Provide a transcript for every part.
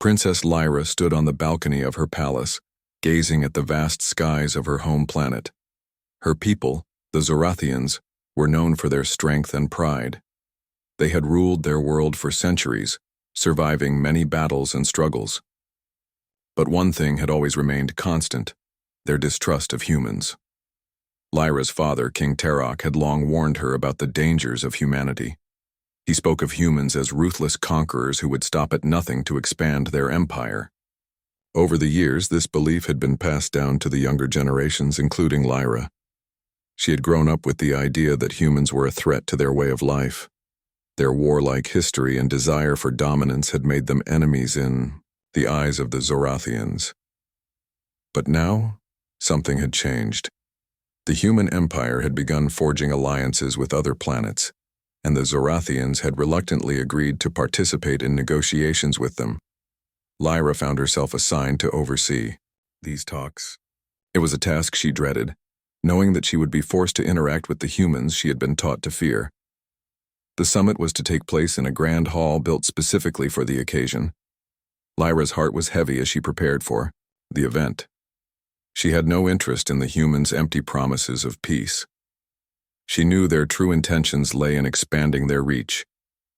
Princess Lyra stood on the balcony of her palace, gazing at the vast skies of her home planet. Her people, the Zorathians, were known for their strength and pride. They had ruled their world for centuries, surviving many battles and struggles. But one thing had always remained constant: their distrust of humans. Lyra's father, King Terok, had long warned her about the dangers of humanity. He spoke of humans as ruthless conquerors who would stop at nothing to expand their empire. Over the years, this belief had been passed down to the younger generations, including Lyra. She had grown up with the idea that humans were a threat to their way of life. Their warlike history and desire for dominance had made them enemies in the eyes of the Zorathians. But now, something had changed. The human empire had begun forging alliances with other planets, and the Zorathians had reluctantly agreed to participate in negotiations with them. Lyra found herself assigned to oversee these talks. It was a task she dreaded, knowing that she would be forced to interact with the humans she had been taught to fear. The summit was to take place in a grand hall built specifically for the occasion. Lyra's heart was heavy as she prepared for the event. She had no interest in the humans' empty promises of peace. She knew their true intentions lay in expanding their reach,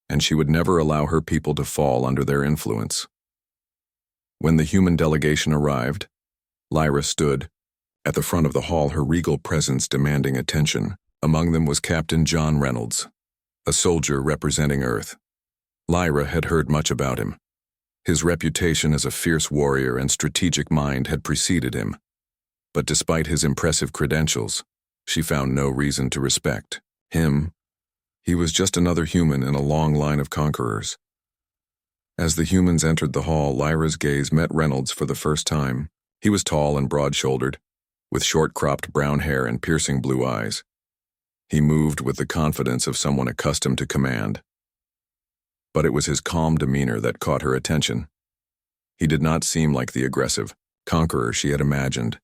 and she would never allow her people to fall under their influence. When the human delegation arrived, Lyra stood at the front of the hall, her regal presence demanding attention. Among them was Captain John Reynolds, a soldier representing Earth. Lyra had heard much about him. His reputation as a fierce warrior and strategic mind had preceded him. But despite his impressive credentials, she found no reason to respect him. He was just another human in a long line of conquerors. As the humans entered the hall, Lyra's gaze met Reynolds for the first time. He was tall and broad-shouldered, with short-cropped brown hair and piercing blue eyes. He moved with the confidence of someone accustomed to command. But it was his calm demeanor that caught her attention. He did not seem like the aggressive conqueror she had imagined.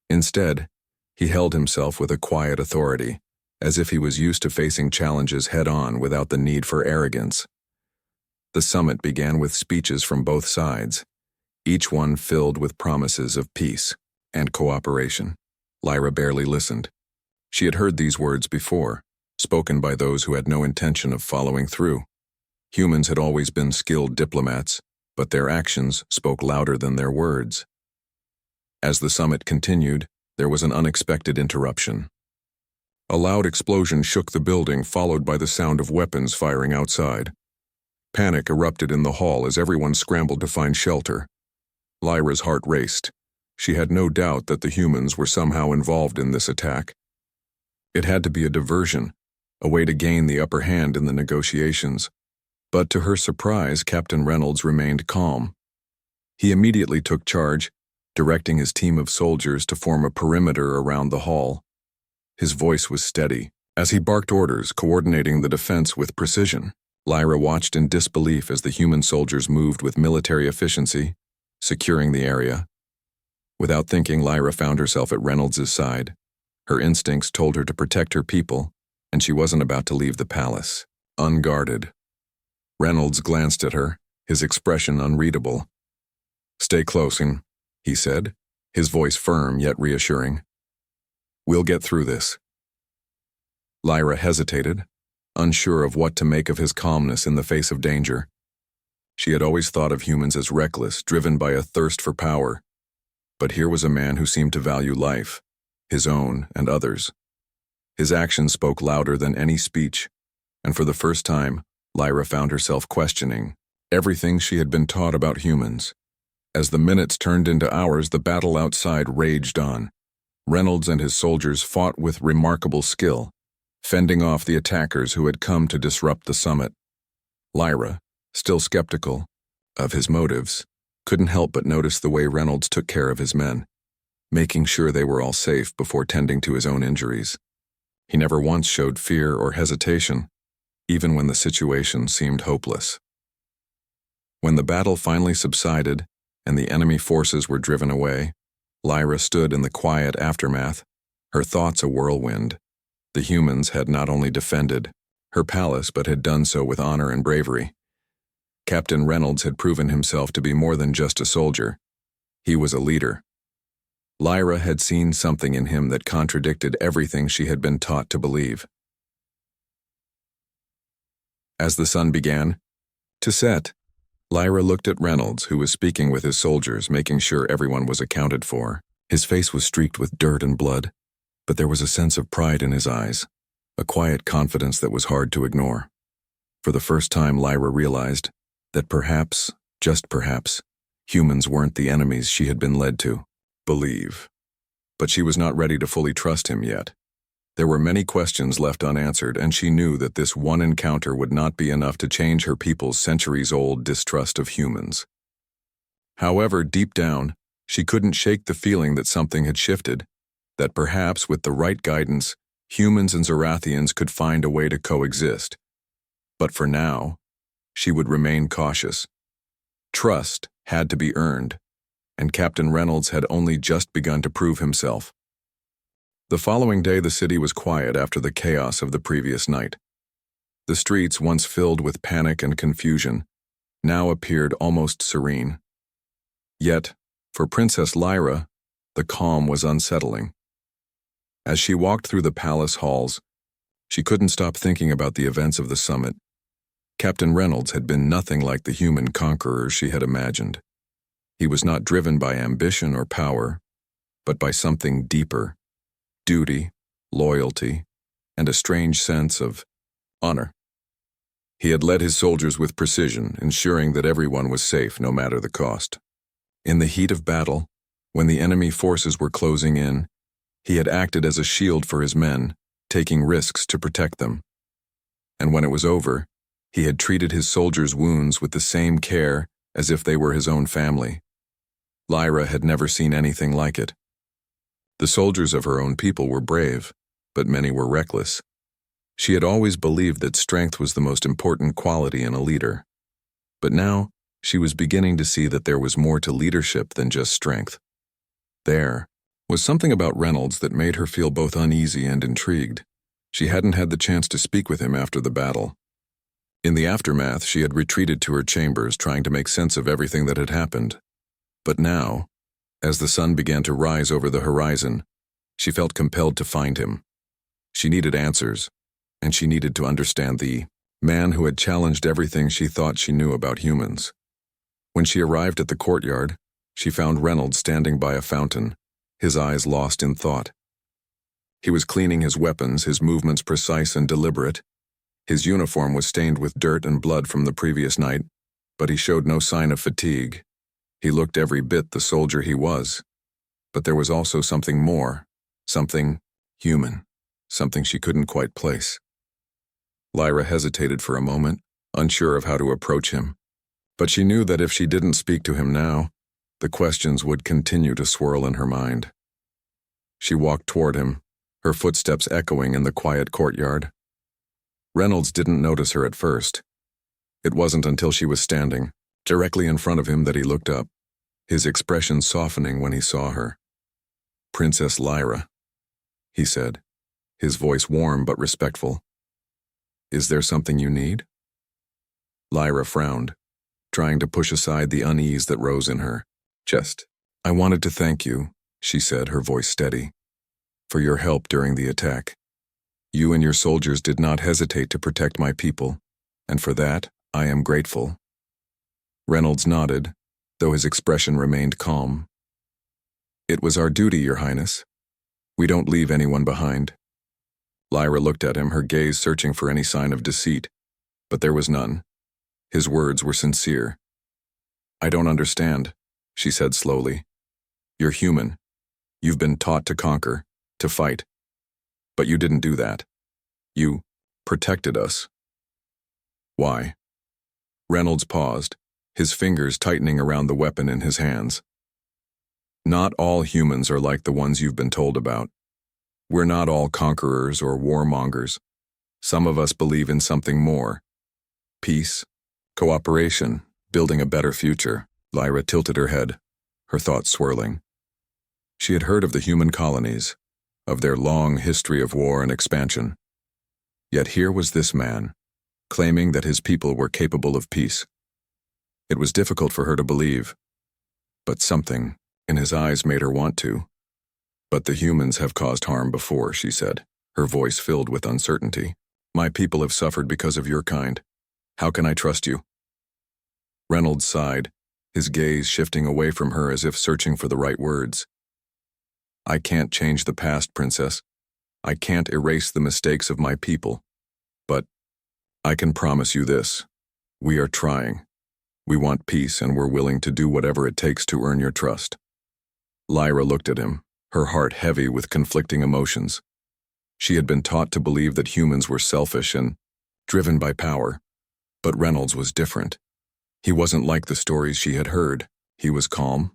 Instead, he held himself with a quiet authority, as if he was used to facing challenges head-on without the need for arrogance. The summit began with speeches from both sides, each one filled with promises of peace and cooperation. Lyra barely listened. She had heard these words before, spoken by those who had no intention of following through. Humans had always been skilled diplomats, but their actions spoke louder than their words. As the summit continued, there was an unexpected interruption. A loud explosion shook the building, followed by the sound of weapons firing outside. Panic erupted in the hall as everyone scrambled to find shelter. Lyra's heart raced. She had no doubt that the humans were somehow involved in this attack. It had to be a diversion, a way to gain the upper hand in the negotiations. But to her surprise, Captain Reynolds remained calm. He immediately took charge, directing his team of soldiers to form a perimeter around the hall. His voice was steady, as he barked orders, coordinating the defense with precision. Lyra watched in disbelief as the human soldiers moved with military efficiency, securing the area. Without thinking, Lyra found herself at Reynolds' side. Her instincts told her to protect her people, and she wasn't about to leave the palace unguarded. Reynolds glanced at her, his expression unreadable. "Stay close," he said, his voice firm yet reassuring. "We'll get through this." Lyra hesitated, unsure of what to make of his calmness in the face of danger. She had always thought of humans as reckless, driven by a thirst for power. But here was a man who seemed to value life, his own and others. His actions spoke louder than any speech, and for the first time, Lyra found herself questioning everything she had been taught about humans. As the minutes turned into hours, the battle outside raged on. Reynolds and his soldiers fought with remarkable skill, fending off the attackers who had come to disrupt the summit. Lyra, still skeptical of his motives, couldn't help but notice the way Reynolds took care of his men, making sure they were all safe before tending to his own injuries. He never once showed fear or hesitation, even when the situation seemed hopeless. When the battle finally subsided and the enemy forces were driven away, Lyra stood in the quiet aftermath, her thoughts a whirlwind. The humans had not only defended her palace but had done so with honor and bravery. Captain Reynolds had proven himself to be more than just a soldier. He was a leader. Lyra had seen something in him that contradicted everything she had been taught to believe. As the sun began to set, Lyra looked at Reynolds, who was speaking with his soldiers, making sure everyone was accounted for. His face was streaked with dirt and blood, but there was a sense of pride in his eyes, a quiet confidence that was hard to ignore. For the first time, Lyra realized that perhaps, just perhaps, humans weren't the enemies she had been led to believe. But she was not ready to fully trust him yet. There were many questions left unanswered, and she knew that this one encounter would not be enough to change her people's centuries-old distrust of humans. However, deep down, she couldn't shake the feeling that something had shifted, that perhaps with the right guidance, humans and Zorathians could find a way to coexist. But for now, she would remain cautious. Trust had to be earned, and Captain Reynolds had only just begun to prove himself. The following day, the city was quiet after the chaos of the previous night. The streets, once filled with panic and confusion, now appeared almost serene. Yet, for Princess Lyra, the calm was unsettling. As she walked through the palace halls, she couldn't stop thinking about the events of the summit. Captain Reynolds had been nothing like the human conqueror she had imagined. He was not driven by ambition or power, but by something deeper: duty, loyalty, and a strange sense of honor. He had led his soldiers with precision, ensuring that everyone was safe no matter the cost. In the heat of battle, when the enemy forces were closing in, he had acted as a shield for his men, taking risks to protect them. And when it was over, he had treated his soldiers' wounds with the same care as if they were his own family. Lyra had never seen anything like it. The soldiers of her own people were brave, but many were reckless. She had always believed that strength was the most important quality in a leader. But now, she was beginning to see that there was more to leadership than just strength. There was something about Reynolds that made her feel both uneasy and intrigued. She hadn't had the chance to speak with him after the battle. In the aftermath, she had retreated to her chambers, trying to make sense of everything that had happened. But now, as the sun began to rise over the horizon, she felt compelled to find him. She needed answers, and she needed to understand the man who had challenged everything she thought she knew about humans. When she arrived at the courtyard, she found Reynolds standing by a fountain, his eyes lost in thought. He was cleaning his weapons, his movements precise and deliberate. His uniform was stained with dirt and blood from the previous night, but he showed no sign of fatigue. He looked every bit the soldier he was. But there was also something more, something human, something she couldn't quite place. Lyra hesitated for a moment, unsure of how to approach him. But she knew that if she didn't speak to him now, the questions would continue to swirl in her mind. She walked toward him, her footsteps echoing in the quiet courtyard. Reynolds didn't notice her at first. It wasn't until she was standing directly in front of him that he looked up, his expression softening when he saw her. "Princess Lyra," he said, his voice warm but respectful. "Is there something you need?" Lyra frowned, trying to push aside the unease that rose in her chest. "I wanted to thank you," she said, her voice steady, "for your help during the attack. You and your soldiers did not hesitate to protect my people, and for that, I am grateful." Reynolds nodded, though his expression remained calm. "It was our duty, Your Highness. We don't leave anyone behind." Lyra looked at him, her gaze searching for any sign of deceit, but there was none. His words were sincere. "I don't understand," she said slowly. "You're human. You've been taught to conquer, to fight. But you didn't do that. You protected us. Why?" Reynolds paused, his fingers tightening around the weapon in his hands. "Not all humans are like the ones you've been told about. We're not all conquerors or warmongers. Some of us believe in something more. Peace, cooperation, building a better future." Lyra tilted her head, her thoughts swirling. She had heard of the human colonies, of their long history of war and expansion. Yet here was this man, claiming that his people were capable of peace. It was difficult for her to believe, but something in his eyes made her want to. But the humans have caused harm before, she said, her voice filled with uncertainty. My people have suffered because of your kind. How can I trust you? Reynolds sighed, his gaze shifting away from her as if searching for the right words. I can't change the past, Princess. I can't erase the mistakes of my people. But I can promise you this. We are trying. We want peace and we're willing to do whatever it takes to earn your trust. Lyra looked at him, her heart heavy with conflicting emotions. She had been taught to believe that humans were selfish and driven by power. But Reynolds was different. He wasn't like the stories she had heard. He was calm,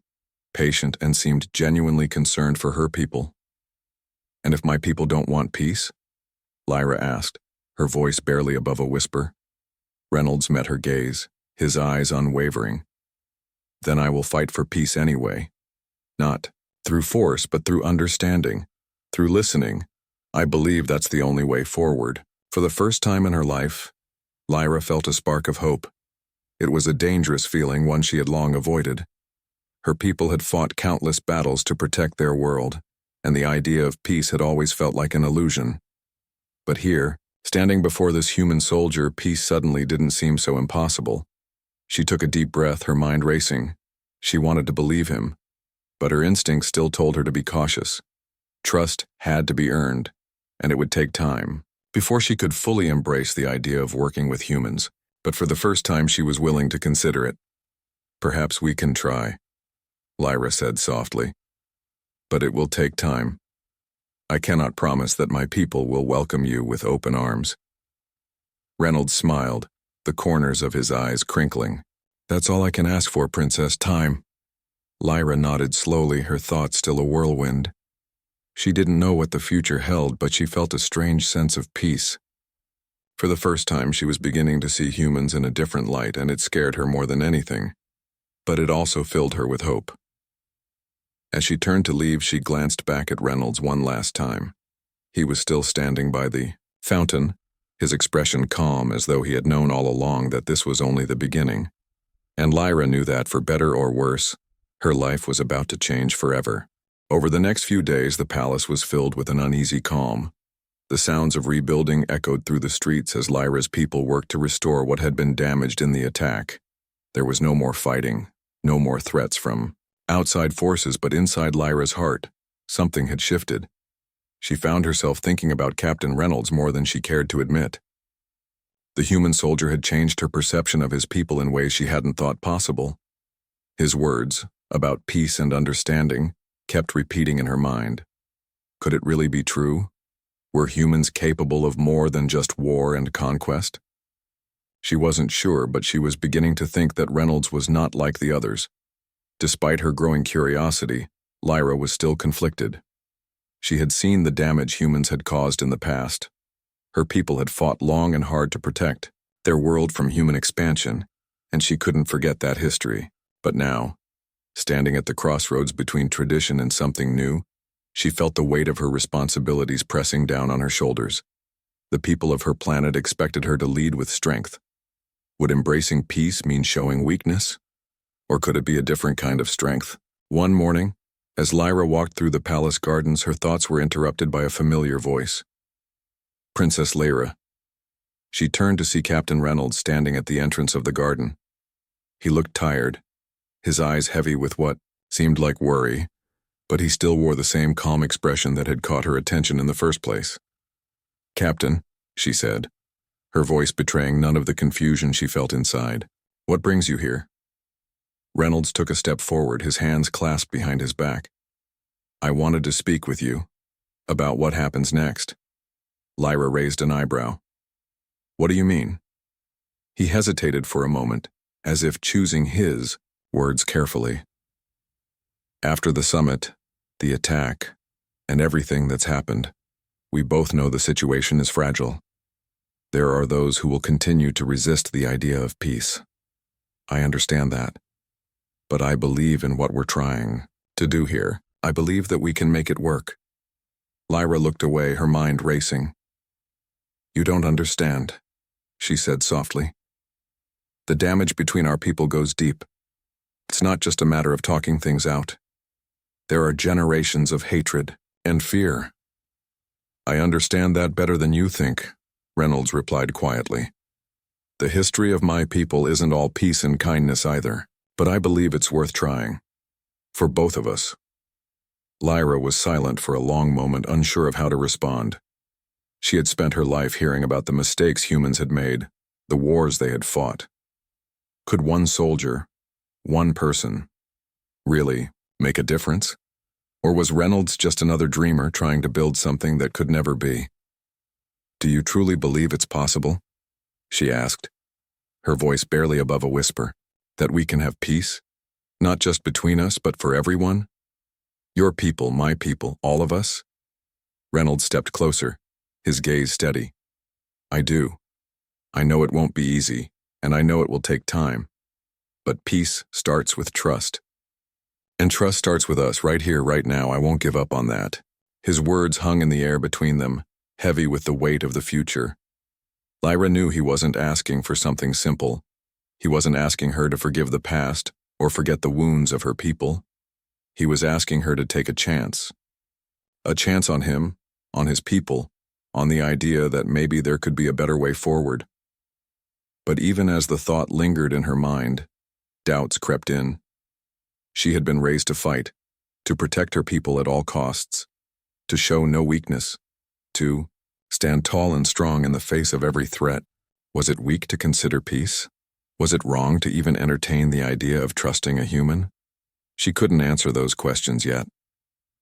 patient, and seemed genuinely concerned for her people. And if my people don't want peace? Lyra asked, her voice barely above a whisper. Reynolds met her gaze, his eyes unwavering. Then I will fight for peace anyway. Not through force, but through understanding, through listening. I believe that's the only way forward. For the first time in her life, Lyra felt a spark of hope. It was a dangerous feeling, one she had long avoided. Her people had fought countless battles to protect their world, and the idea of peace had always felt like an illusion. But here, standing before this human soldier, peace suddenly didn't seem so impossible. She took a deep breath, her mind racing. She wanted to believe him, but her instincts still told her to be cautious. Trust had to be earned, and it would take time before she could fully embrace the idea of working with humans. But for the first time she was willing to consider it. Perhaps we can try, Lyra said softly. But it will take time. I cannot promise that my people will welcome you with open arms. Reynolds smiled, the corners of his eyes crinkling. That's all I can ask for, Princess, time. Lyra nodded slowly, her thoughts still a whirlwind. She didn't know what the future held, but she felt a strange sense of peace. For the first time, she was beginning to see humans in a different light, and it scared her more than anything. But it also filled her with hope. As she turned to leave, she glanced back at Reynolds one last time. He was still standing by the fountain, his expression calm, as though he had known all along that this was only the beginning. And Lyra knew that, for better or worse, her life was about to change forever. Over the next few days, the palace was filled with an uneasy calm. The sounds of rebuilding echoed through the streets as Lyra's people worked to restore what had been damaged in the attack. There was no more fighting, no more threats from outside forces, but inside Lyra's heart, something had shifted. She found herself thinking about Captain Reynolds more than she cared to admit. The human soldier had changed her perception of his people in ways she hadn't thought possible. His words, about peace and understanding, kept repeating in her mind. Could it really be true? Were humans capable of more than just war and conquest? She wasn't sure, but she was beginning to think that Reynolds was not like the others. Despite her growing curiosity, Lyra was still conflicted. She had seen the damage humans had caused in the past. Her people had fought long and hard to protect their world from human expansion, and she couldn't forget that history. But now, standing at the crossroads between tradition and something new, she felt the weight of her responsibilities pressing down on her shoulders. The people of her planet expected her to lead with strength. Would embracing peace mean showing weakness? Or could it be a different kind of strength? One morning, as Lyra walked through the palace gardens, her thoughts were interrupted by a familiar voice. Princess Lyra. She turned to see Captain Reynolds standing at the entrance of the garden. He looked tired, his eyes heavy with what seemed like worry, but he still wore the same calm expression that had caught her attention in the first place. Captain, she said, her voice betraying none of the confusion she felt inside. What brings you here? Reynolds took a step forward, his hands clasped behind his back. I wanted to speak with you about what happens next. Lyra raised an eyebrow. What do you mean? He hesitated for a moment, as if choosing his words carefully. After the summit, the attack, and everything that's happened, we both know the situation is fragile. There are those who will continue to resist the idea of peace. I understand that. But I believe in what we're trying to do here. I believe that we can make it work. Lyra looked away, her mind racing. You don't understand, she said softly. The damage between our people goes deep. It's not just a matter of talking things out. There are generations of hatred and fear. I understand that better than you think, Reynolds replied quietly. The history of my people isn't all peace and kindness either, but I believe it's worth trying. For both of us. Lyra was silent for a long moment, unsure of how to respond. She had spent her life hearing about the mistakes humans had made, the wars they had fought. Could one soldier, one person, really make a difference? Or was Reynolds just another dreamer trying to build something that could never be? Do you truly believe it's possible? She asked, her voice barely above a whisper, that we can have peace? Not just between us, but for everyone? Your people, my people, all of us? Reynolds stepped closer, his gaze steady. I do. I know it won't be easy, and I know it will take time. But peace starts with trust. And trust starts with us right here, right now. I won't give up on that. His words hung in the air between them, heavy with the weight of the future. Lyra knew he wasn't asking for something simple. He wasn't asking her to forgive the past or forget the wounds of her people. He was asking her to take a chance. A chance on him, on his people, on the idea that maybe there could be a better way forward. But even as the thought lingered in her mind, doubts crept in. She had been raised to fight, to protect her people at all costs, to show no weakness, to stand tall and strong in the face of every threat. Was it weak to consider peace? Was it wrong to even entertain the idea of trusting a human? She couldn't answer those questions yet.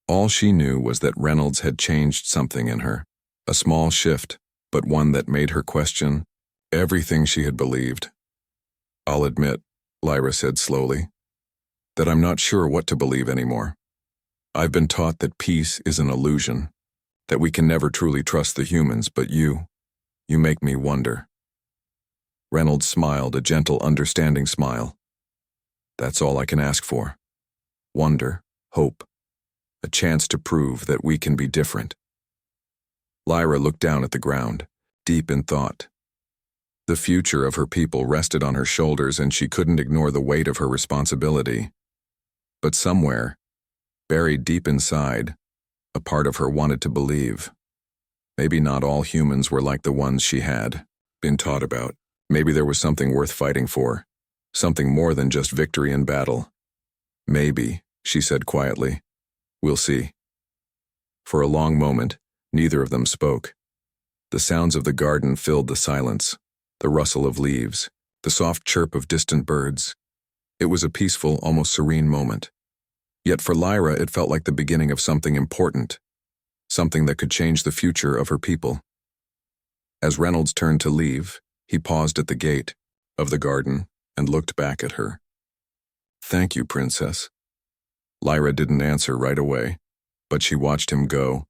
All she knew was that Reynolds had changed something in her, a small shift, but one that made her question everything she had believed. I'll admit, Lyra said slowly, that I'm not sure what to believe anymore. I've been taught that peace is an illusion, that we can never truly trust the humans, but you make me wonder. Reynolds smiled, a gentle, understanding smile. That's all I can ask for. Wonder, hope, a chance to prove that we can be different. Lyra looked down at the ground, deep in thought. The future of her people rested on her shoulders, and she couldn't ignore the weight of her responsibility. But somewhere, buried deep inside, a part of her wanted to believe. Maybe not all humans were like the ones she had been taught about. Maybe there was something worth fighting for, something more than just victory in battle. Maybe, she said quietly. We'll see. For a long moment, neither of them spoke. The sounds of the garden filled the silence, the rustle of leaves, the soft chirp of distant birds. It was a peaceful, almost serene moment. Yet for Lyra, it felt like the beginning of something important, something that could change the future of her people. As Reynolds turned to leave, he paused at the gate of the garden and looked back at her. Thank you, Princess. Lyra didn't answer right away, but she watched him go,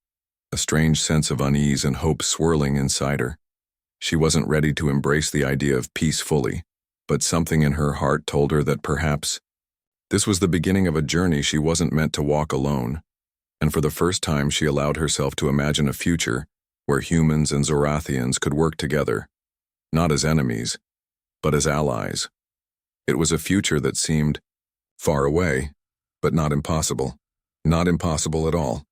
a strange sense of unease and hope swirling inside her. She wasn't ready to embrace the idea of peace fully, but something in her heart told her that perhaps this was the beginning of a journey she wasn't meant to walk alone, and for the first time she allowed herself to imagine a future where humans and Zorathians could work together, not as enemies, but as allies. It was a future that seemed far away, but not impossible. Not impossible at all.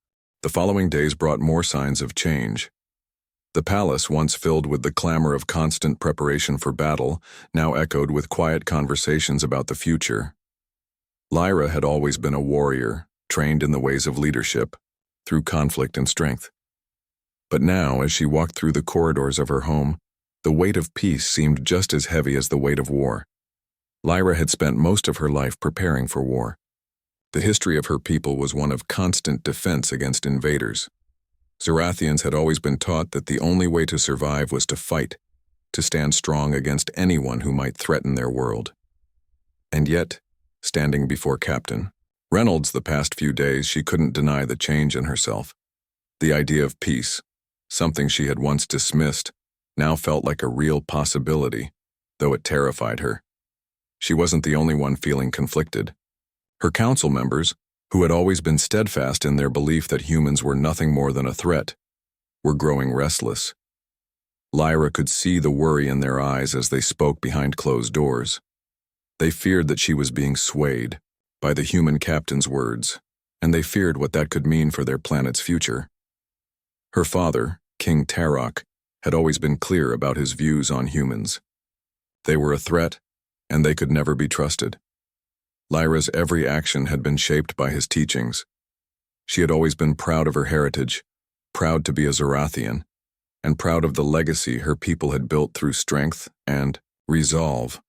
The following days brought more signs of change. The palace, once filled with the clamor of constant preparation for battle, now echoed with quiet conversations about the future. Lyra had always been a warrior, trained in the ways of leadership, through conflict and strength. But now, as she walked through the corridors of her home, the weight of peace seemed just as heavy as the weight of war. Lyra had spent most of her life preparing for war. The history of her people was one of constant defense against invaders. Zorathians had always been taught that the only way to survive was to fight, to stand strong against anyone who might threaten their world. And yet, standing before Captain Reynolds the past few days, she couldn't deny the change in herself. The idea of peace, something she had once dismissed, now felt like a real possibility, though it terrified her. She wasn't the only one feeling conflicted. Her council members, who had always been steadfast in their belief that humans were nothing more than a threat, were growing restless. Lyra could see the worry in their eyes as they spoke behind closed doors. They feared that she was being swayed by the human captain's words, and they feared what that could mean for their planet's future. Her father, King Tarok, had always been clear about his views on humans. They were a threat, and they could never be trusted. Lyra's every action had been shaped by his teachings. She had always been proud of her heritage, proud to be a Zorathian, and proud of the legacy her people had built through strength and resolve.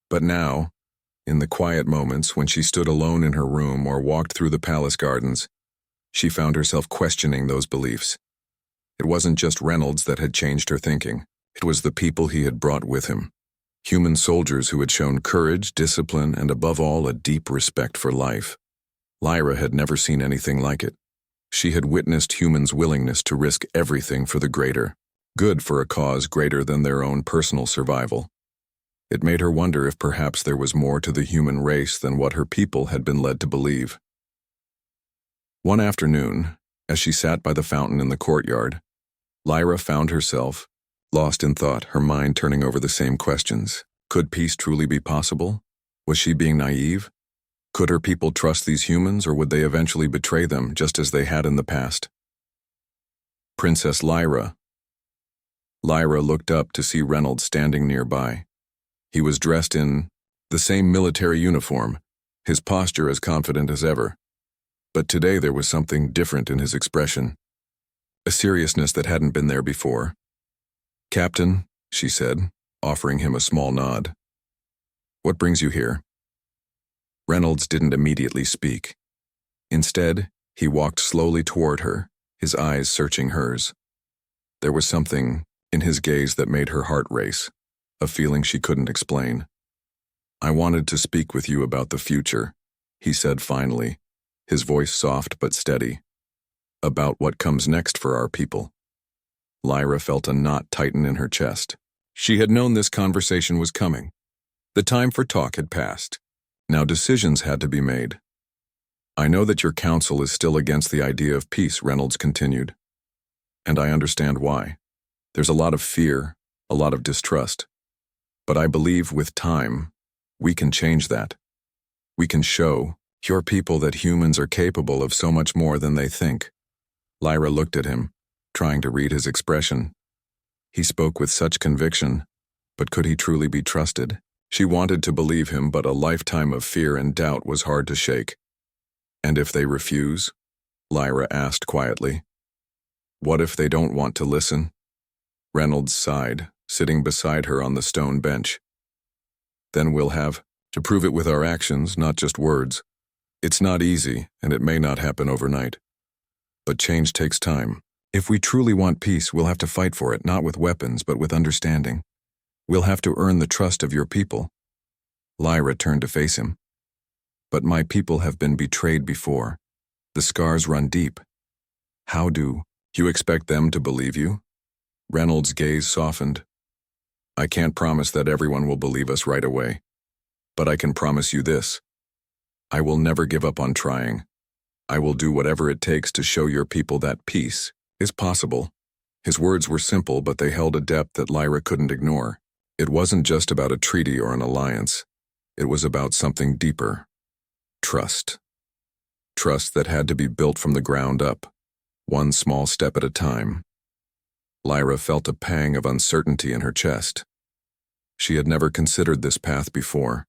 But now, in the quiet moments when she stood alone in her room or walked through the palace gardens, she found herself questioning those beliefs. It wasn't just Reynolds that had changed her thinking. It was the people he had brought with him. Human soldiers who had shown courage, discipline, and above all, a deep respect for life. Lyra had never seen anything like it. She had witnessed humans' willingness to risk everything for the greater good, for a cause greater than their own personal survival. It made her wonder if perhaps there was more to the human race than what her people had been led to believe. One afternoon, as she sat by the fountain in the courtyard, Lyra found herself lost in thought, her mind turning over the same questions. Could peace truly be possible? Was she being naive? Could her people trust these humans, or would they eventually betray them just as they had in the past? Princess Lyra. Lyra looked up to see Reynolds standing nearby. He was dressed in the same military uniform, his posture as confident as ever. But today there was something different in his expression, a seriousness that hadn't been there before. "Captain," she said, offering him a small nod. "What brings you here?" Reynolds didn't immediately speak. Instead, he walked slowly toward her, his eyes searching hers. There was something in his gaze that made her heart race, a feeling she couldn't explain. "I wanted to speak with you about the future," he said finally, his voice soft but steady. "About what comes next for our people." Lyra felt a knot tighten in her chest. She had known this conversation was coming. The time for talk had passed. Now decisions had to be made. "I know that your council is still against the idea of peace," Reynolds continued. "And I understand why. There's a lot of fear, a lot of distrust. But I believe with time, we can change that. We can show your people that humans are capable of so much more than they think." Lyra looked at him, trying to read his expression. He spoke with such conviction, but could he truly be trusted? She wanted to believe him, but a lifetime of fear and doubt was hard to shake. "And if they refuse?" Lyra asked quietly. "What if they don't want to listen?" Reynolds sighed, sitting beside her on the stone bench. "Then we'll have to prove it with our actions, not just words. It's not easy, and it may not happen overnight. But change takes time. If we truly want peace, we'll have to fight for it, not with weapons, but with understanding. We'll have to earn the trust of your people." Lyra turned to face him. "But my people have been betrayed before. The scars run deep. How do you expect them to believe you?" Reynolds' gaze softened. "I can't promise that everyone will believe us right away. But I can promise you this. I will never give up on trying. I will do whatever it takes to show your people that peace is possible." His words were simple, but they held a depth that Lyra couldn't ignore. It wasn't just about a treaty or an alliance. It was about something deeper. Trust. Trust that had to be built from the ground up, one small step at a time. Lyra felt a pang of uncertainty in her chest. She had never considered this path before.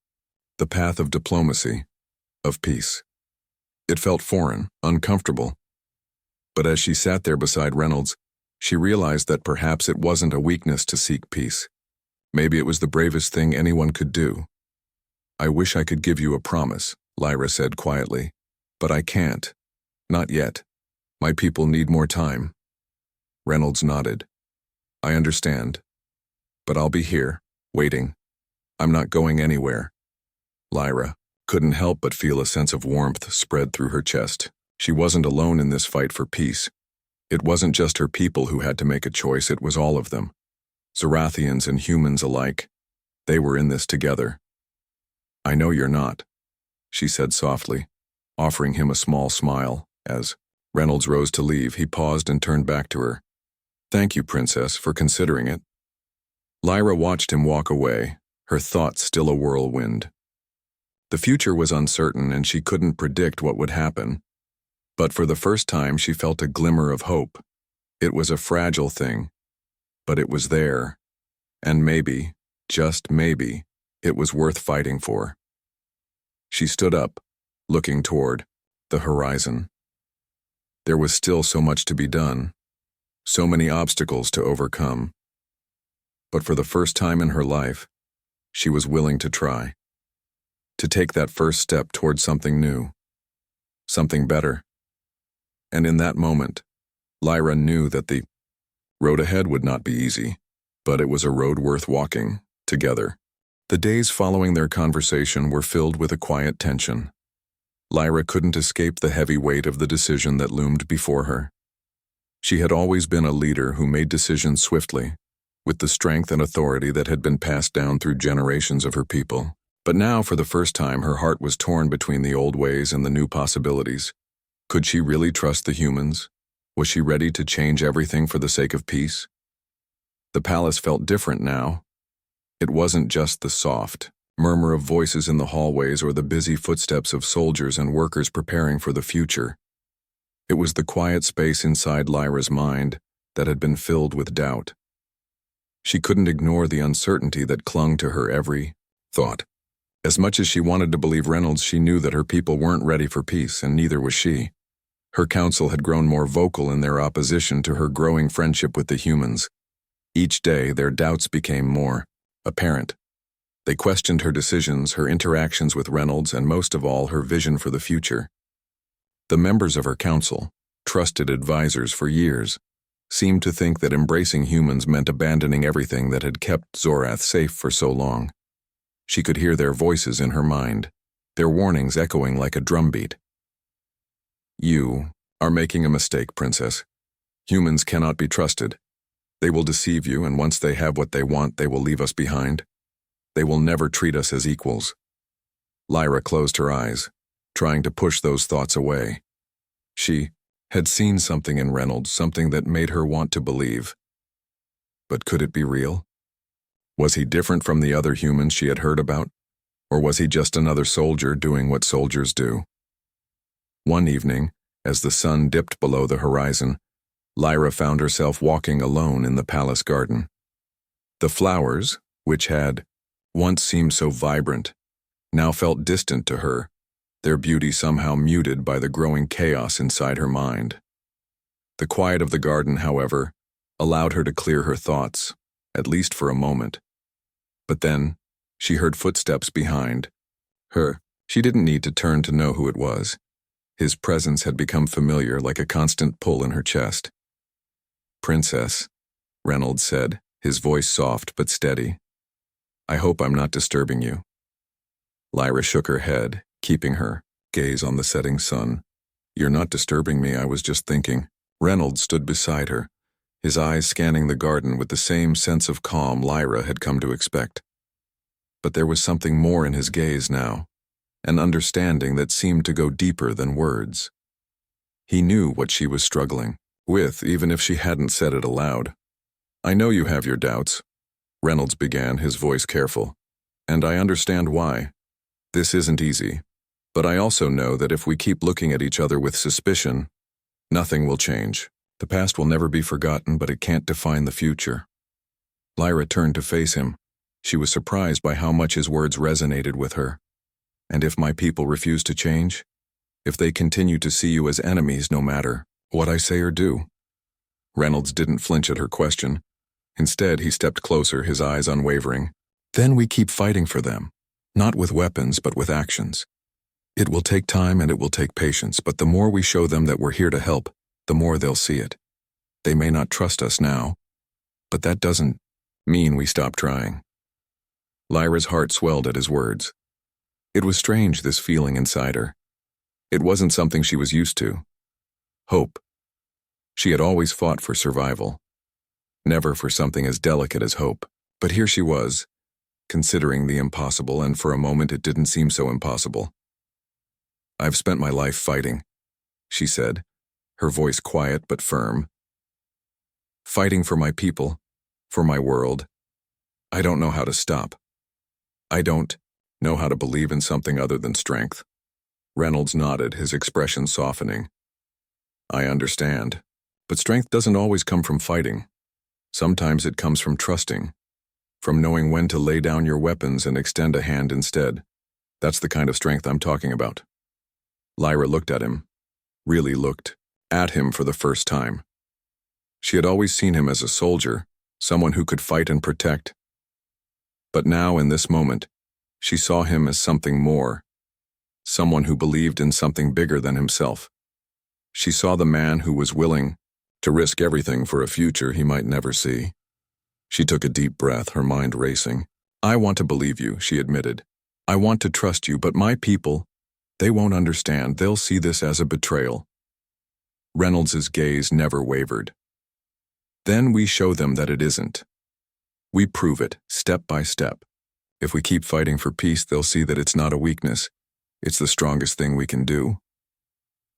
The path of diplomacy, of peace. It felt foreign, uncomfortable. But as she sat there beside Reynolds, she realized that perhaps it wasn't a weakness to seek peace. Maybe it was the bravest thing anyone could do. "I wish I could give you a promise," Lyra said quietly. "But I can't. Not yet. My people need more time." Reynolds nodded. "I understand. But I'll be here, waiting. I'm not going anywhere." Lyra couldn't help but feel a sense of warmth spread through her chest. She wasn't alone in this fight for peace. It wasn't just her people who had to make a choice, it was all of them. Zorathians and humans alike. They were in this together. "I know you're not," she said softly, offering him a small smile. As Reynolds rose to leave, he paused and turned back to her. Thank you, Princess, for considering it. Lyra watched him walk away, her thoughts still a whirlwind. The future was uncertain and she couldn't predict what would happen. But for the first time she felt a glimmer of hope. It was a fragile thing, but it was there. And maybe, just maybe, it was worth fighting for. She stood up, looking toward the horizon. There was still so much to be done, so many obstacles to overcome. But for the first time in her life, she was willing to try. To take that first step toward something new, something better. And in that moment, Lyra knew that the road ahead would not be easy, but it was a road worth walking, together. The days following their conversation were filled with a quiet tension. Lyra couldn't escape the heavy weight of the decision that loomed before her. She had always been a leader who made decisions swiftly, with the strength and authority that had been passed down through generations of her people. But now, for the first time, her heart was torn between the old ways and the new possibilities. Could she really trust the humans? Was she ready to change everything for the sake of peace? The palace felt different now. It wasn't just the soft murmur of voices in the hallways or the busy footsteps of soldiers and workers preparing for the future. It was the quiet space inside Lyra's mind that had been filled with doubt. She couldn't ignore the uncertainty that clung to her every thought. As much as she wanted to believe Reynolds, she knew that her people weren't ready for peace, and neither was she. Her council had grown more vocal in their opposition to her growing friendship with the humans. Each day, their doubts became more apparent. They questioned her decisions, her interactions with Reynolds, and most of all, her vision for the future. The members of her council, trusted advisors for years, seemed to think that embracing humans meant abandoning everything that had kept Zorath safe for so long. She could hear their voices in her mind, their warnings echoing like a drumbeat. You are making a mistake, Princess. Humans cannot be trusted. They will deceive you, and once they have what they want, they will leave us behind. They will never treat us as equals. Lyra closed her eyes, trying to push those thoughts away. She had seen something in Reynolds, something that made her want to believe. But could it be real? Was he different from the other humans she had heard about? Or was he just another soldier doing what soldiers do? One evening, as the sun dipped below the horizon, Lyra found herself walking alone in the palace garden. The flowers, which had once seemed so vibrant, now felt distant to her, their beauty somehow muted by the growing chaos inside her mind. The quiet of the garden, however, allowed her to clear her thoughts, at least for a moment. But then, she heard footsteps behind her. She didn't need to turn to know who it was. His presence had become familiar, like a constant pull in her chest. "Princess," Reynolds said, his voice soft but steady. "I hope I'm not disturbing you." Lyra shook her head, keeping her gaze on the setting sun. "You're not disturbing me, I was just thinking." Reynolds stood beside her, his eyes scanning the garden with the same sense of calm Lyra had come to expect. But there was something more in his gaze now, an understanding that seemed to go deeper than words. He knew what she was struggling with, even if she hadn't said it aloud. "I know you have your doubts," Reynolds began, his voice careful, "and I understand why. This isn't easy. But I also know that if we keep looking at each other with suspicion, nothing will change. The past will never be forgotten, but it can't define the future." Lyra turned to face him. She was surprised by how much his words resonated with her. "And if my people refuse to change? If they continue to see you as enemies no matter what I say or do?" Reynolds didn't flinch at her question. Instead, he stepped closer, his eyes unwavering. "Then we keep fighting for them, not with weapons, but with actions. It will take time and it will take patience, but the more we show them that we're here to help, the more they'll see it. They may not trust us now, but that doesn't mean we stop trying." Lyra's heart swelled at his words. It was strange, this feeling inside her. It wasn't something she was used to. Hope. She had always fought for survival, never for something as delicate as hope. But here she was, considering the impossible, and for a moment it didn't seem so impossible. "I've spent my life fighting," she said, her voice quiet but firm. Fighting for my people, for my world. I don't know how to stop. I don't know how to believe in something other than strength. Reynolds nodded, his expression softening. I understand. But strength doesn't always come from fighting. Sometimes it comes from trusting, from knowing when to lay down your weapons and extend a hand instead. That's the kind of strength I'm talking about. Lyra looked at him, really looked at him for the first time. She had always seen him as a soldier, someone who could fight and protect. But now, in this moment, she saw him as something more, someone who believed in something bigger than himself. She saw the man who was willing to risk everything for a future he might never see. She took a deep breath, her mind racing. I want to believe you, she admitted. I want to trust you, but my people, they won't understand. They'll see this as a betrayal. Reynolds's gaze never wavered. Then we show them that it isn't. We prove it, step by step. If we keep fighting for peace, they'll see that it's not a weakness. It's the strongest thing we can do.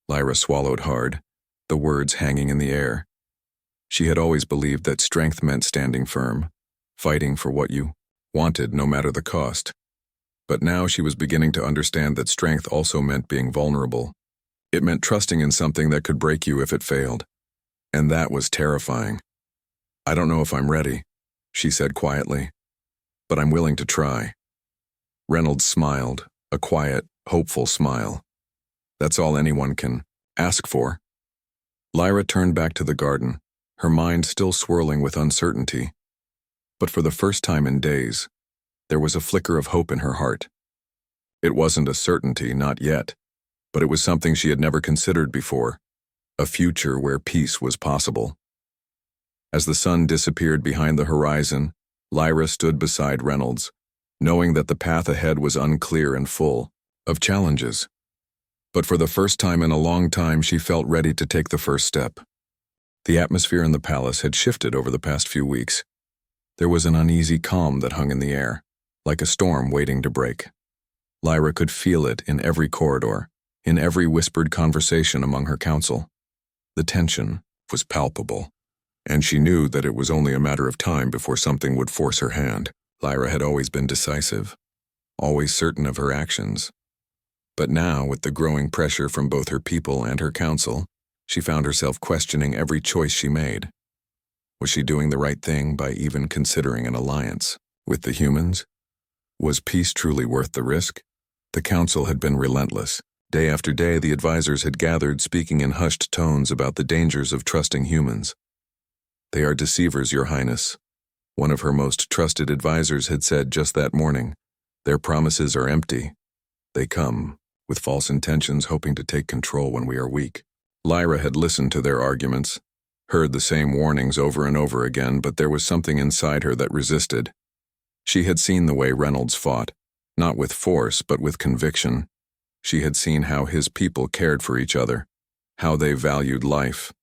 Lyra swallowed hard, the words hanging in the air. She had always believed that strength meant standing firm, fighting for what you wanted no matter the cost. But now she was beginning to understand that strength also meant being vulnerable. It meant trusting in something that could break you if it failed. And that was terrifying. I don't know if I'm ready, she said quietly, but I'm willing to try. Reynolds smiled, a quiet, hopeful smile. That's all anyone can ask for. Lyra turned back to the garden, her mind still swirling with uncertainty. But for the first time in days, there was a flicker of hope in her heart. It wasn't a certainty, not yet, but it was something she had never considered before, a future where peace was possible. As the sun disappeared behind the horizon, Lyra stood beside Reynolds, knowing that the path ahead was unclear and full of challenges. But for the first time in a long time, she felt ready to take the first step. The atmosphere in the palace had shifted over the past few weeks. There was an uneasy calm that hung in the air, like a storm waiting to break. Lyra could feel it in every corridor, in every whispered conversation among her council. The tension was palpable, and she knew that it was only a matter of time before something would force her hand. Lyra had always been decisive, always certain of her actions. But now, with the growing pressure from both her people and her council, she found herself questioning every choice she made. Was she doing the right thing by even considering an alliance with the humans? Was peace truly worth the risk? The council had been relentless. Day after day, the advisors had gathered, speaking in hushed tones about the dangers of trusting humans. They are deceivers, Your Highness. One of her most trusted advisors had said just that morning. Their promises are empty. They come with false intentions, hoping to take control when we are weak. Lyra had listened to their arguments, heard the same warnings over and over again, but there was something inside her that resisted. She had seen the way Reynolds fought, not with force, but with conviction. She had seen how his people cared for each other, how they valued life.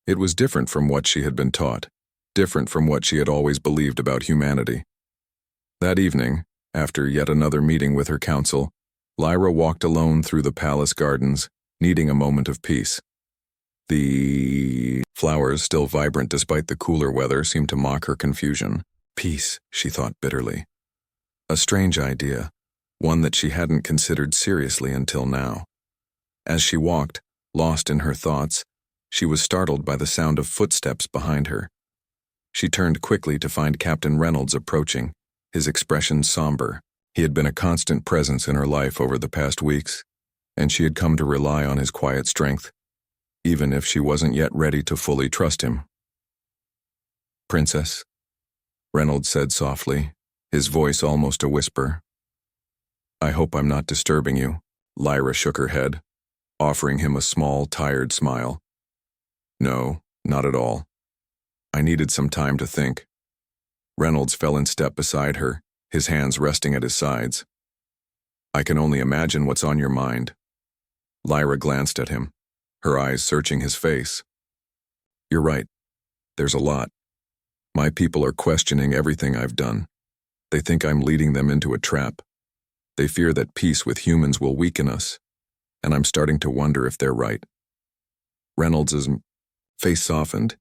It was different from what she had been taught, different from what she had always believed about humanity. That evening, after yet another meeting with her council, Lyra walked alone through the palace gardens, needing a moment of peace. The flowers, still vibrant despite the cooler weather, seemed to mock her confusion. Peace, she thought bitterly. A strange idea, one that she hadn't considered seriously until now. As she walked, lost in her thoughts, she was startled by the sound of footsteps behind her. She turned quickly to find Captain Reynolds approaching, his expression somber. He had been a constant presence in her life over the past weeks, and she had come to rely on his quiet strength, even if she wasn't yet ready to fully trust him. Princess, Reynolds said softly, his voice almost a whisper. I hope I'm not disturbing you. Lyra shook her head, offering him a small, tired smile. No, not at all. I needed some time to think. Reynolds fell in step beside her, his hands resting at his sides. I can only imagine what's on your mind. Lyra glanced at him, her eyes searching his face. You're right. There's a lot. My people are questioning everything I've done. They think I'm leading them into a trap. They fear that peace with humans will weaken us, and I'm starting to wonder if they're right. Reynolds's face softened,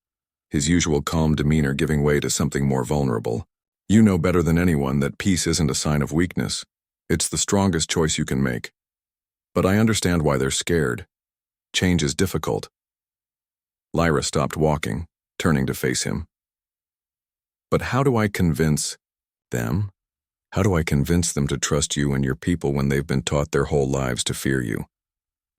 his usual calm demeanor giving way to something more vulnerable. You know better than anyone that peace isn't a sign of weakness. It's the strongest choice you can make. But I understand why they're scared. Change is difficult. Lyra stopped walking, turning to face him. But how do I convince them? How do I convince them to trust you and your people when they've been taught their whole lives to fear you?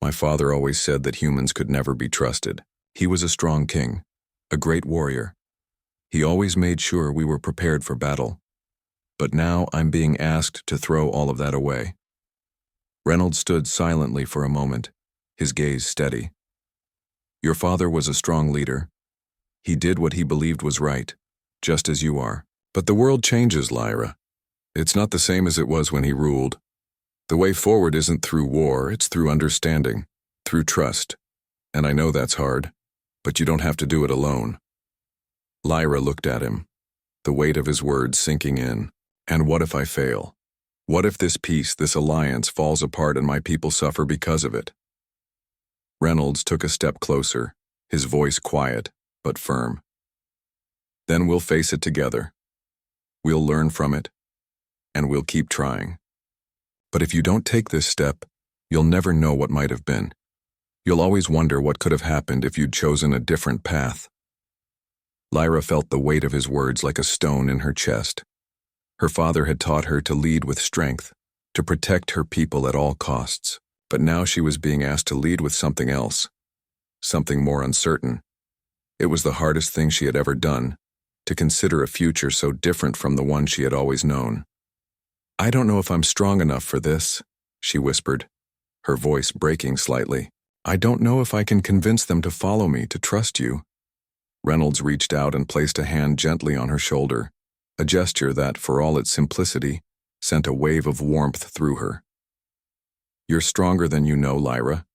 My father always said that humans could never be trusted. He was a strong king, a great warrior. He always made sure we were prepared for battle. But now I'm being asked to throw all of that away. Reynolds stood silently for a moment, his gaze steady. Your father was a strong leader. He did what he believed was right, just as you are. But the world changes, Lyra. It's not the same as it was when he ruled. The way forward isn't through war, it's through understanding, through trust. And I know that's hard, but you don't have to do it alone. Lyra looked at him, the weight of his words sinking in. And what if I fail? What if this peace, this alliance, falls apart and my people suffer because of it? Reynolds took a step closer, his voice quiet but firm. Then we'll face it together. We'll learn from it, and we'll keep trying. But if you don't take this step, you'll never know what might have been. You'll always wonder what could have happened if you'd chosen a different path. Lyra felt the weight of his words like a stone in her chest. Her father had taught her to lead with strength, to protect her people at all costs. But now she was being asked to lead with something else, something more uncertain. It was the hardest thing she had ever done, to consider a future so different from the one she had always known. I don't know if I'm strong enough for this, she whispered, her voice breaking slightly. I don't know if I can convince them to follow me, to trust you. Reynolds reached out and placed a hand gently on her shoulder, a gesture that, for all its simplicity, sent a wave of warmth through her. You're stronger than you know, Lyra.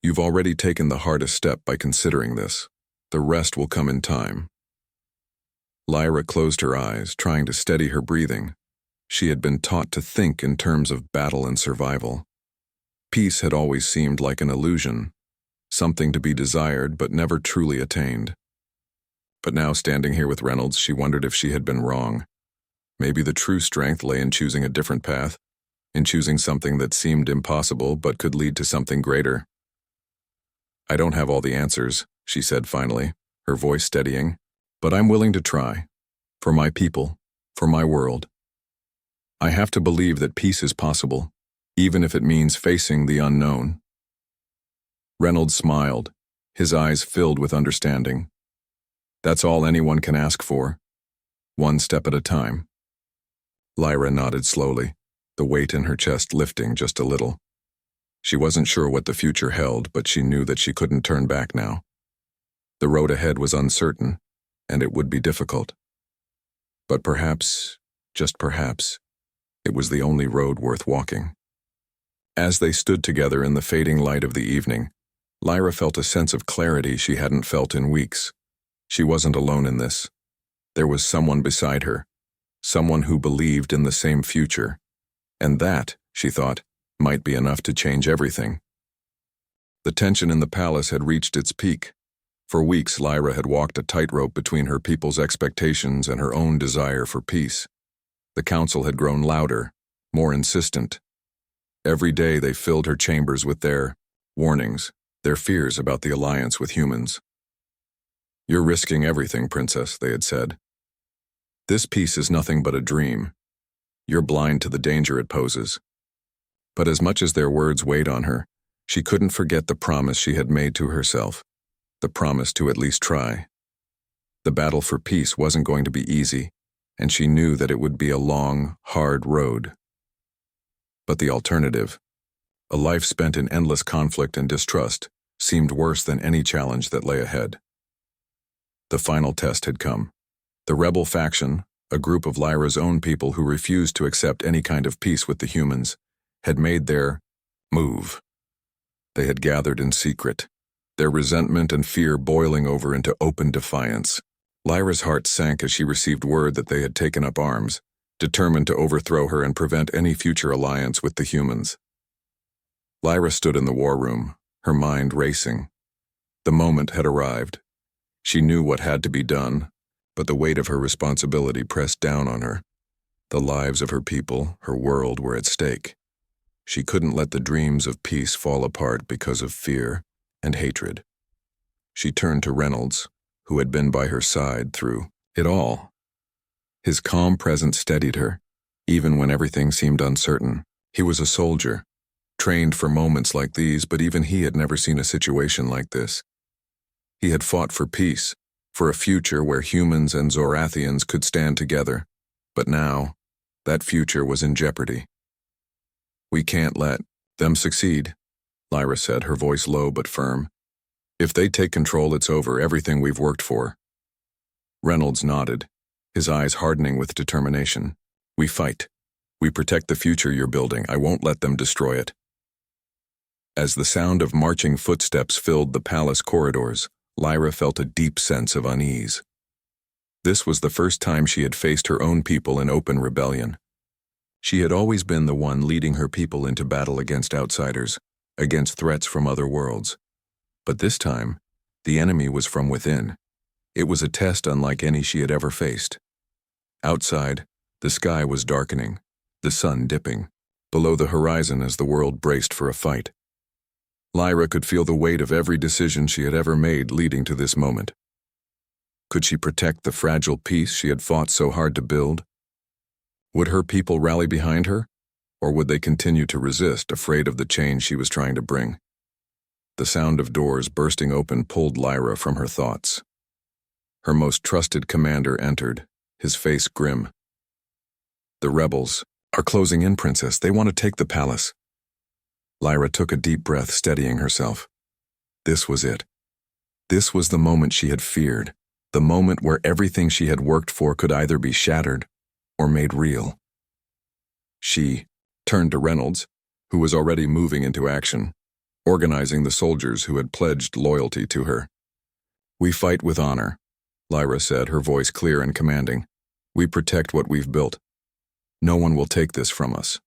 You've already taken the hardest step by considering this. The rest will come in time. Lyra closed her eyes, trying to steady her breathing. She had been taught to think in terms of battle and survival. Peace had always seemed like an illusion, something to be desired but never truly attained. But now, standing here with Reynolds, she wondered if she had been wrong. Maybe the true strength lay in choosing a different path, in choosing something that seemed impossible but could lead to something greater. I don't have all the answers, she said finally, her voice steadying, but I'm willing to try. For my people, for my world. I have to believe that peace is possible, even if it means facing the unknown. Reynolds smiled, his eyes filled with understanding. That's all anyone can ask for, one step at a time. Lyra nodded slowly, the weight in her chest lifting just a little. She wasn't sure what the future held, but she knew that she couldn't turn back now. The road ahead was uncertain, and it would be difficult. But perhaps, just perhaps, it was the only road worth walking. As they stood together in the fading light of the evening, Lyra felt a sense of clarity she hadn't felt in weeks. She wasn't alone in this. There was someone beside her, someone who believed in the same future. And that, she thought, might be enough to change everything. The tension in the palace had reached its peak. For weeks, Lyra had walked a tightrope between her people's expectations and her own desire for peace. The council had grown louder, more insistent. Every day they filled her chambers with their warnings, their fears about the alliance with humans. You're risking everything, Princess, they had said. This peace is nothing but a dream. You're blind to the danger it poses. But as much as their words weighed on her, she couldn't forget the promise she had made to herself, the promise to at least try. The battle for peace wasn't going to be easy, and she knew that it would be a long, hard road. But the alternative, a life spent in endless conflict and distrust, seemed worse than any challenge that lay ahead. The final test had come. The rebel faction, a group of Lyra's own people who refused to accept any kind of peace with the humans, had made their move. They had gathered in secret, their resentment and fear boiling over into open defiance. Lyra's heart sank as she received word that they had taken up arms, determined to overthrow her and prevent any future alliance with the humans. Lyra stood in the war room, her mind racing. The moment had arrived. She knew what had to be done, but the weight of her responsibility pressed down on her. The lives of her people, her world, were at stake. She couldn't let the dreams of peace fall apart because of fear and hatred. She turned to Reynolds, who had been by her side through it all. His calm presence steadied her, even when everything seemed uncertain. He was a soldier, trained for moments like these, but even he had never seen a situation like this. He had fought for peace, for a future where humans and Zorathians could stand together, but now, that future was in jeopardy. "We can't let them succeed," Lyra said, her voice low but firm. "If they take control, it's over, everything we've worked for." Reynolds nodded, his eyes hardening with determination. "We fight. We protect the future you're building. I won't let them destroy it." As the sound of marching footsteps filled the palace corridors, Lyra felt a deep sense of unease. This was the first time she had faced her own people in open rebellion. She had always been the one leading her people into battle against outsiders, against threats from other worlds. But this time, the enemy was from within. It was a test unlike any she had ever faced. Outside, the sky was darkening, the sun dipping, below the horizon as the world braced for a fight. Lyra could feel the weight of every decision she had ever made leading to this moment. Could she protect the fragile peace she had fought so hard to build? Would her people rally behind her, or would they continue to resist, afraid of the change she was trying to bring? The sound of doors bursting open pulled Lyra from her thoughts. Her most trusted commander entered, his face grim. "The rebels are closing in, Princess. They want to take the palace." Lyra took a deep breath, steadying herself. This was it. This was the moment she had feared, the moment where everything she had worked for could either be shattered or made real. She turned to Reynolds, who was already moving into action, organizing the soldiers who had pledged loyalty to her. "We fight with honor," Lyra said, her voice clear and commanding. "We protect what we've built. No one will take this from us."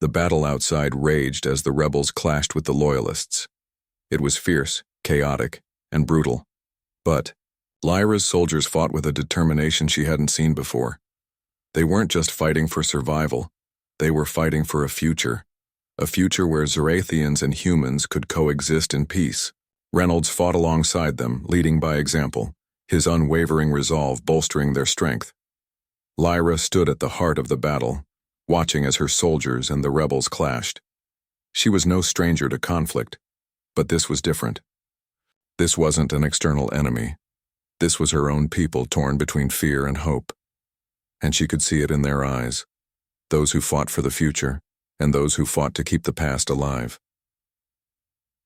The battle outside raged as the rebels clashed with the loyalists. It was fierce, chaotic, and brutal. But Lyra's soldiers fought with a determination she hadn't seen before. They weren't just fighting for survival. They were fighting for a future where Zorathians and humans could coexist in peace. Reynolds fought alongside them, leading by example, his unwavering resolve bolstering their strength. Lyra stood at the heart of the battle, watching as her soldiers and the rebels clashed. She was no stranger to conflict, but this was different. This wasn't an external enemy. This was her own people torn between fear and hope. And she could see it in their eyes, those who fought for the future and those who fought to keep the past alive.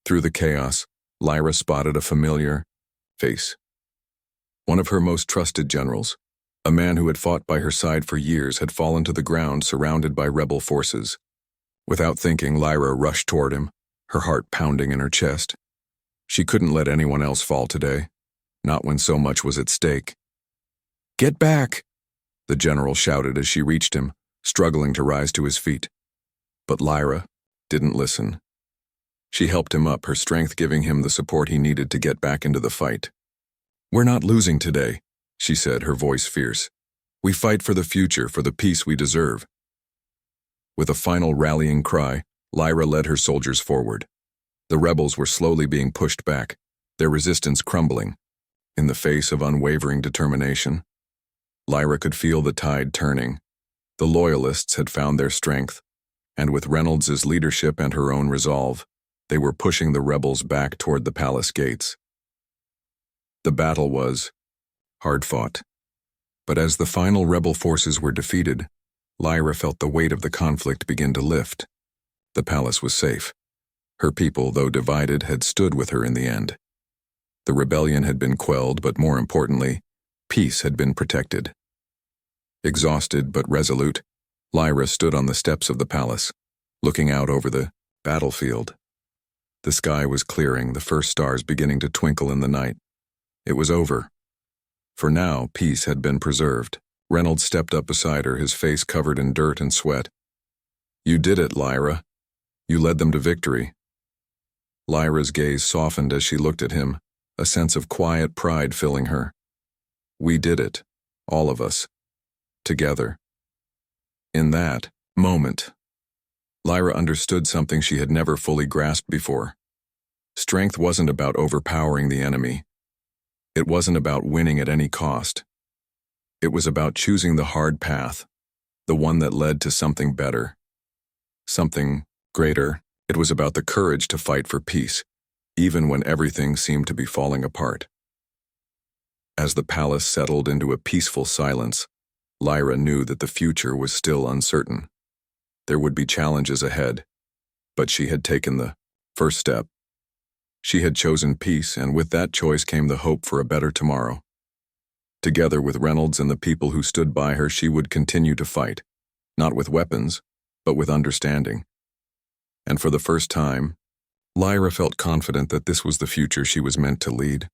Through the chaos, Lyra spotted a familiar face. One of her most trusted generals, a man who had fought by her side for years, had fallen to the ground surrounded by rebel forces. Without thinking, Lyra rushed toward him, her heart pounding in her chest. She couldn't let anyone else fall today, not when so much was at stake. "Get back!" the general shouted as she reached him, struggling to rise to his feet. But Lyra didn't listen. She helped him up, her strength giving him the support he needed to get back into the fight. "We're not losing today," she said, her voice fierce. "We fight for the future, for the peace we deserve." With a final rallying cry, Lyra led her soldiers forward. The rebels were slowly being pushed back, their resistance crumbling. In the face of unwavering determination, Lyra could feel the tide turning. The loyalists had found their strength, and with Reynolds' leadership and her own resolve, they were pushing the rebels back toward the palace gates. The battle was hard-fought, but as the final rebel forces were defeated, Lyra felt the weight of the conflict begin to lift. The palace was safe. Her people, though divided, had stood with her in the end. The rebellion had been quelled, but more importantly, peace had been protected. Exhausted but resolute, Lyra stood on the steps of the palace, looking out over the battlefield. The sky was clearing, the first stars beginning to twinkle in the night. It was over. For now, peace had been preserved. Reynolds stepped up beside her, his face covered in dirt and sweat. "You did it, Lyra. You led them to victory." Lyra's gaze softened as she looked at him, a sense of quiet pride filling her. We did it, all of us, together. In that moment, Lyra understood something she had never fully grasped before. Strength wasn't about overpowering the enemy. It wasn't about winning at any cost. It was about choosing the hard path, the one that led to something better, something greater. It was about the courage to fight for peace, even when everything seemed to be falling apart. As the palace settled into a peaceful silence, Lyra knew that the future was still uncertain. There would be challenges ahead, but she had taken the first step. She had chosen peace, and with that choice came the hope for a better tomorrow. Together with Reynolds and the people who stood by her, she would continue to fight, not with weapons, but with understanding. And for the first time, Lyra felt confident that this was the future she was meant to lead.